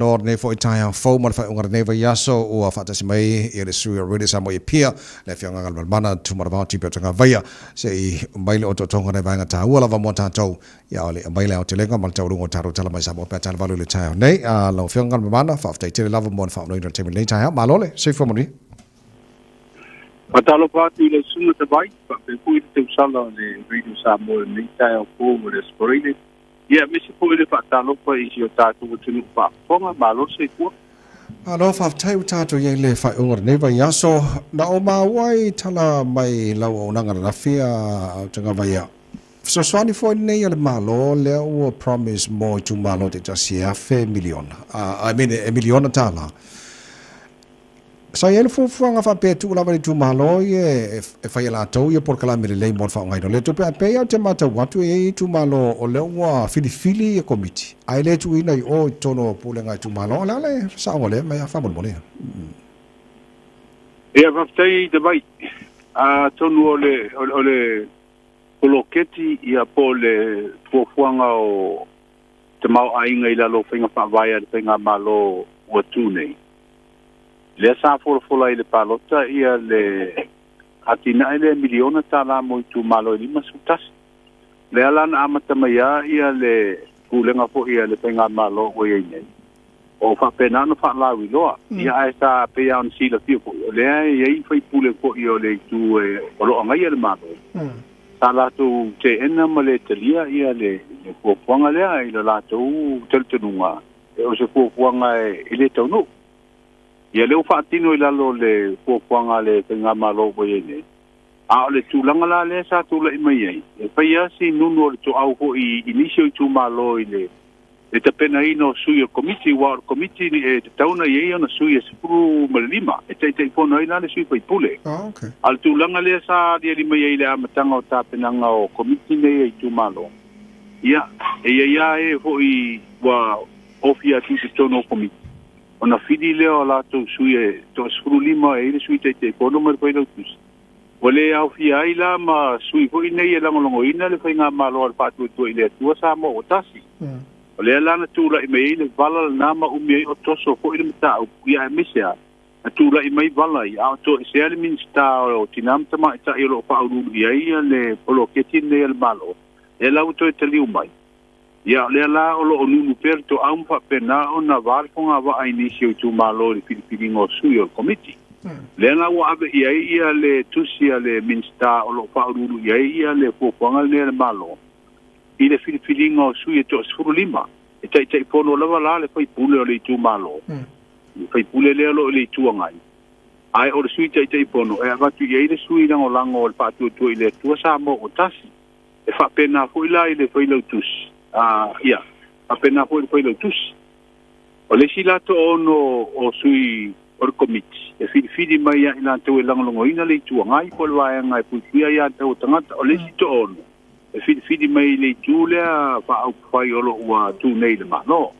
Nor ne fo itaya fo mal fa ungar ne va yaso o fa tasi mai e le sui already sa mo pia le fianga ngal mana tu mar ba ti pe tanga vaya se i maile o tonga ne vanga ta wala va mo ta tau ya ole maile o telenga mal tau ngo taru tala mai sa mo pe tala valu le taya nei a lo fianga ngal mana fa te te lava mo fa no ino te nei taya malole se fo mo ni Patalo pati le sunga te vai pa pe pui te usala le radio sa mo nei taya o mo le sporine. Ia mesi po ele patalo pa isi o tatu o tunu pa fonga malo se po. Alo fa tai tatu ye le fa ungar ne va yaso na o ma wai tala mai lau o nanga na fia tanga vaya. So swani for ne le malo le o promise mo tu malo te just ya fe million. I mean a million tala. Sa ele fu nga fa pe tu la va tu malo ye e fa la to ye por kala mele le mo fa ngai no le to pe ya te mata watu ye tu malo o le wa fili e komiti ai le tu ina o tono pule ngai tu malo la le sa ngole ma ya fa mo le Ia fa tai de vai a tonu ole koloketi ia pole fuanga o te mau ainga ila lo finga fa vai de finga malo o tu nei le sa fola ile palota ia le atina ile miliona tala mo tu malo ni masutas le alan amata maya ia le kulenga fo ia le penga malo o ye nei o fa pena no fa la wi lo ia esa pe ya on sila fio le ye foi pule ko io le tu o lo ngai le malo sala tu te ena male telia ia le ko ponga le ai la tu tel tenunga o se ko ponga ile tonu ia leo whaatino i lalo le kuakuanga le penga malo ko yene. A le tūlanga la le sa tūla i mai ei. E whaia si nunu o le tō au ho i inisio i tū malo i le. E ta pena ino sui o komiti, wa o komiti ni e te tauna i eia na sui e sipuru malima. E te ipono i la le sui pa i pule. A le tūlanga le sa dia li mai ei le amatanga o tā penanga o komiti ne i tū malo. Ia, e ia e ho i wa ofia ti te tono komiti. Ona fidi leo la to suie to sfrulima e le suite te kono mer poi lotus. Wale au fi ai la ma sui ko ine ia longo ina le fainga malo al patu to ile tua sa mo otasi. Wale la na tula i mei le vala na ma umi o toso ko ile mata o ia misia. Na tula i mei vala i auto se ale min sta o tinam tama ta ilo pa uru ia le polo ketin le malo. E la auto te liu mai. Ia le la o lo nunu perto am fa pena ona varfonga va inisio tu malo le Filipino sui o committee. Le na wa ave ia le tusia le minsta o lo fa uru ia le fofonga le malo. I le Filipino sui to sfurulima. E tai pono lava la le fai pule o le tu malo. Fai pule le lo le tu ngai. Ai o le sui tai pono e va tu ia le sui lango o pa tu ile tu sa mo o tasi. E fa pena foi la ile foi lo tusi. Ia, apena foi lo tus. O le silato ono o sui or komiti. E fidi mai ia ina te lango ina le tu ngai ko wa ngai puia ia te o tangata o le sito ono. E fidi mai le tu le fa au fai o lo wa tu nei le malo.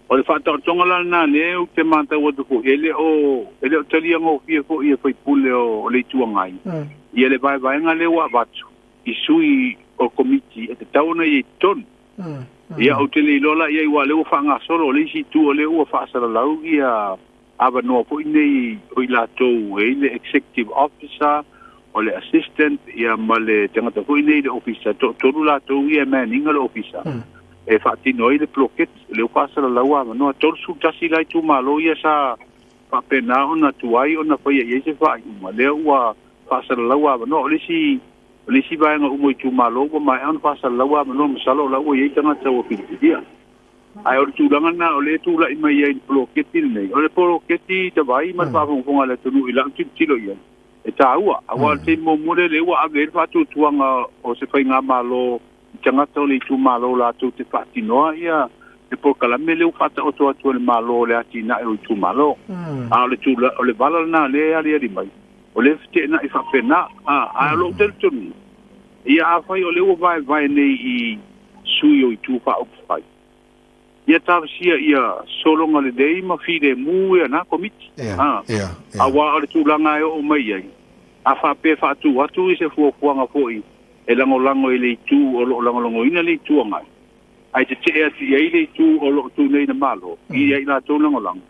O le fa ta tonga la na le o te manta o tu ele o tali ngo fie fo ia foi pule o le tu ngai. Ia le vai ngale wa batu. I sui o komiti e te tauna i ton. Ia o te le lola ia i wa le o whanga solo le si tu o le ua whaasara lau ia ava noa po inei o i latou e le executive officer o le assistant ia ma le tangata po inei le officer toru latou ia maninga le officer e whaatino i le ploket le o whaasara lau ava noa toru sutasi lai tu malo ia sa whapena ona tuai ona whaia ia se wha iuma le ua whaasara lau ava noa o le si vai nga umo tu malo ko mai an pasa lawa no masalo lawa ye tanga tsa o pitia ai o tu langa na o le tu la i mai ye bloketi nei o le bloketi te vai ma fa fonga le tu ila tilo ye e ta ua awa te mo mole le wa ave fa tu tuanga o se fai nga malo tanga tsa le tu malo la tu te fati no ia e por kala me le fata o tu le malo le ati na o tu malo a le tu o le vala na le ali mai o le fite na i fa pena a lo tel tonu ia fai o le o vai nei i sui o i tu fa o fai ia tavsia ia solonga le dei ma fide mu ia na komiti a wa o le tulanga o mai ai a fa pe fa tu atu i se fuanga foi e lango i le tu o lo lango ina le tu ngai ai te ati ai le tu o lo tu nei na malo I ai na tu longa lang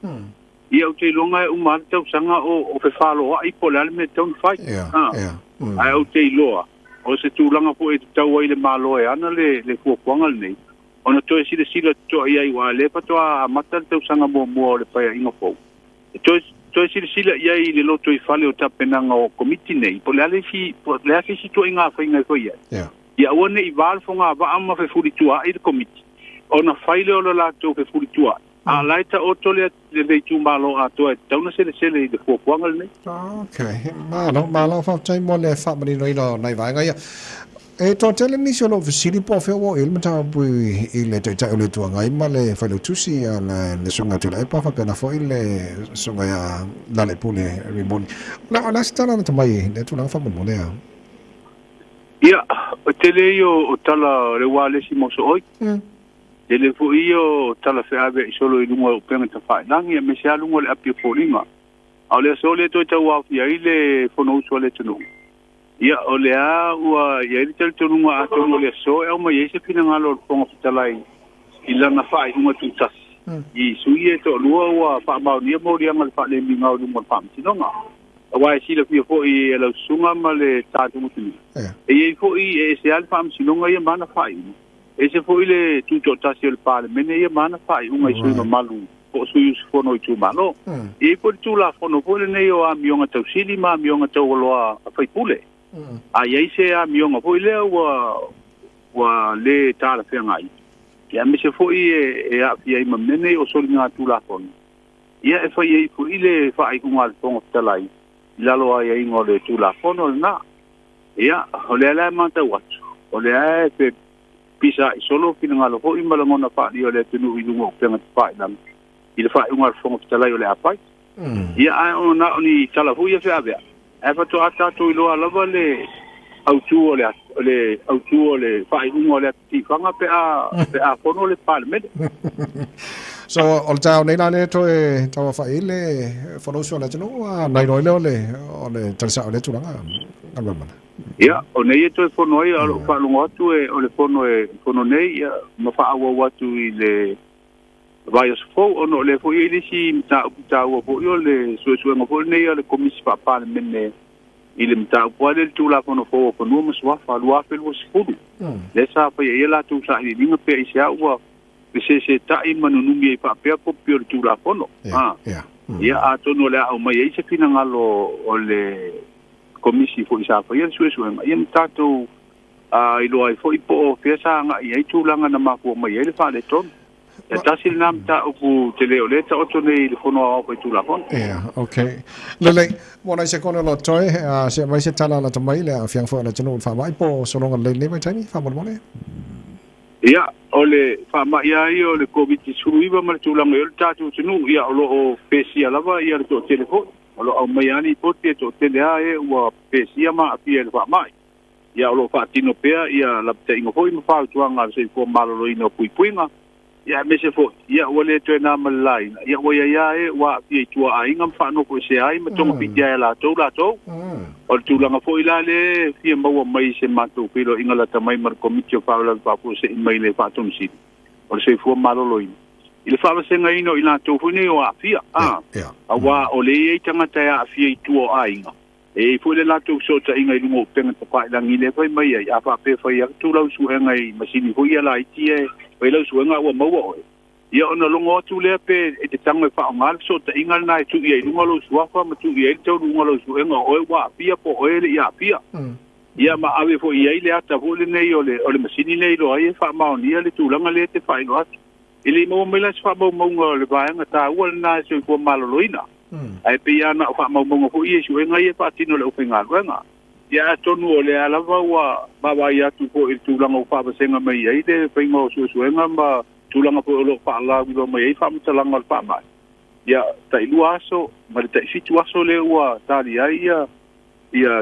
ia o te longa o ma tau sanga o fe falo ai po le me tau fai ai o te loa o se tu langa po e tau ai le malo e ana le fu kwanga nei ona to e sila to ai wa le pa to a mata tau sanga mo le pa inga po to sila ia I le loto I fale o tapenanga o komiti nei po le si to inga fa inga ko ia ia one I val fonga va amma fe furi tua I le komiti ona faile o la to fe furi tua a laita o to le tu malo a to tauna se le fo kwanga nei okay malo fa tai mo le fa mani no ino nai va nga ia e to tele ni solo visili po fe wo il mata bu il te ta le tua ngai ma le fa le tusi ala le sunga te le pa fa pena fo il sunga ya la le pule ribon la sta na mai le tu na fa mo le ia o tele o tala le wale si mo so oi ele fo io tala fe ave solo I lungo penga ta fa nangi me sia lungo le api polima au le sole to ta wa ia ile fo no so le tunu ia o le a ua ia I tel tunu a to le so e o mai se pina ngalo fo talai ila na fa I mo tu tas I suie to lua wa fa ba ni mo ria mal fa le mi ngau mo fa ti no nga wa si le fo I le sunga ma le ta tu tu e fo I se al fa si no nga ia mana fa e se foi le tuto tasi le parlamento ia mana fai unga I sui no malu o sui fono I tu malo e po tu la fono po le nei o a mionga tau sili ma mionga tau loa fai pule a ia se a mionga po le wa le tala fe ngai ia me se foi e a fia I mamene o soli nga tu la fono ia e fai e po ile fai unga le fonga talai la loa ia ingo le tu la fono na ia o le la manta watu o le a pe pisa solo fina ngalo ho I malangona fa dio le tunu I lungo penga fa nan I le fa unga fonga tala yo le apai ia ai ona oni tala hu ia fa bia e fa to ata to I lo ala le au tu le fa unga le ti fanga pe a fono le parliament so ol tau nei na le to e tau fa ile fono so la tunu nai roi le talsa le tulanga ngamba ia o nei to fono ia o fa lungo tu e o le fono nei ia ma fa awa watu I le vai fo o no le fo ile si ta o fo yo le so ngo fo nei le komisi pa parliament ile mta po le tu la fono fo no mo so fa lua pe lo sfudu le sa fa ia la tu sa I dinga pe isia wa se ta I manunu mi pa pe ko pe tu la fono ia a to no le o mai se fina ngalo o le komisi fo isa fa ia sue ia tato I lo ai fo I po fiasa nga ia tu langa na ma ko mai ele fa le ton e tasil nam ta o tele o le ta o tone le fono o pe tu la fon okay le mona se kono lo toi se mai se tala la mai le fiang fo na tonu fa mai po so longa le mai tani fa mo le ia ole fa ma ia io le komiti suiva ma tu langa el tatu tunu ia o pesia lava ia to telefon o lo mai ani po te to tele ai o pesia ma pia fa mai ia o lo fa tino pea ia la te ingo foi ma fa tuanga se ko malo lo ino puipuinga ia me se fo ia o le to na malai ia o ia e wa pia tua ai ngam fa no ko se ai ma tonga pitia la to o tu langa foi la le fia mau mai se matu pilo ingala tamai mar komiti fa la pa po se mai le fa ton si o se fo malo lo ino ile fa se ngai no ina to funi o afia wa o le e tanga ta afia tu ai e foi le lato so ta inga lungo penga ta pa la ngile foi mai ya fa pe foi ya tu lau su ngai masini ho ya la tie foi lau su nga wa mau o ia ona longo tu le pe e te tanga fa ngal so ta inga na tu ia lungo lo su fa ma tu ia tu lungo lo su nga o wa pia po o le ia pia ia ma ave foi ia le ata vo le nei o le masini nei lo ai fa ma ni le tu langa le te fa no ele mo me la fa mo le va nga ta wa na so ko malo loina ai pe ia na fa mo ko ia su nga ia fa tino le upenga nga ia tonu o le ala wa ba ia tu ko il tu langa fa ba senga mai ai de pe ngo su nga ma tu langa po lo fa la go mai fa mo langa fa ba ia tai luaso ma tai situaso le wa ta ia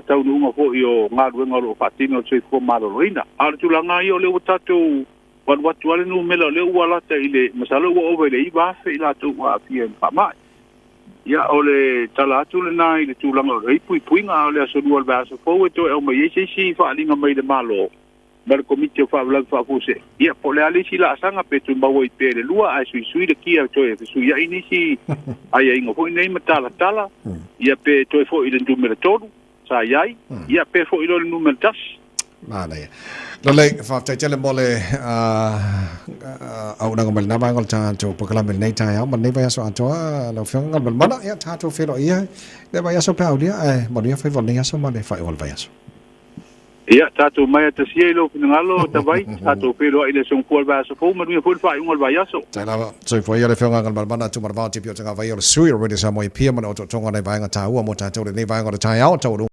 tau nunga po io nga lo fa tino so ko malo loina ar tu langa io le tatu wat wale no mela le wala ta ile masalo wo over le iba fe la tu wa pia fa mai ya ole tala tu le nai le tu langa re pui nga ole so dual ba so fo to e mai si fa linga mai de malo Bar komite fa vlag fa fuse. Ia po le ali sila sanga petu bawo ipe le lua ai sui de kia toe sui ia ini si ai ingo fo nei matala tala. Ia pe toe fo ile numero todo. Sa iai. Ia pe fo ile numero tas. Mana ya. Lo le fa tai tele mole au na ngol na ba ngol cha cho pakala mel nei tai au man nei ba so ato lo fiang ngol mana ya ta to fe lo ia. Le ba ya so pa au dia mo dia fe vol nei so ma le fa ol ba ya so. Ia tatou mai te sielo ngalo tavai tatou pero ile son kual ba so fo manu fo fa ngol ba yaso tai lava so fo ia le fenga ngal mana tu mar ba ti pio tanga vai o sui already sa mo pia mana o tonga nei vai nga ta u mo ta to nei vai nga ta au to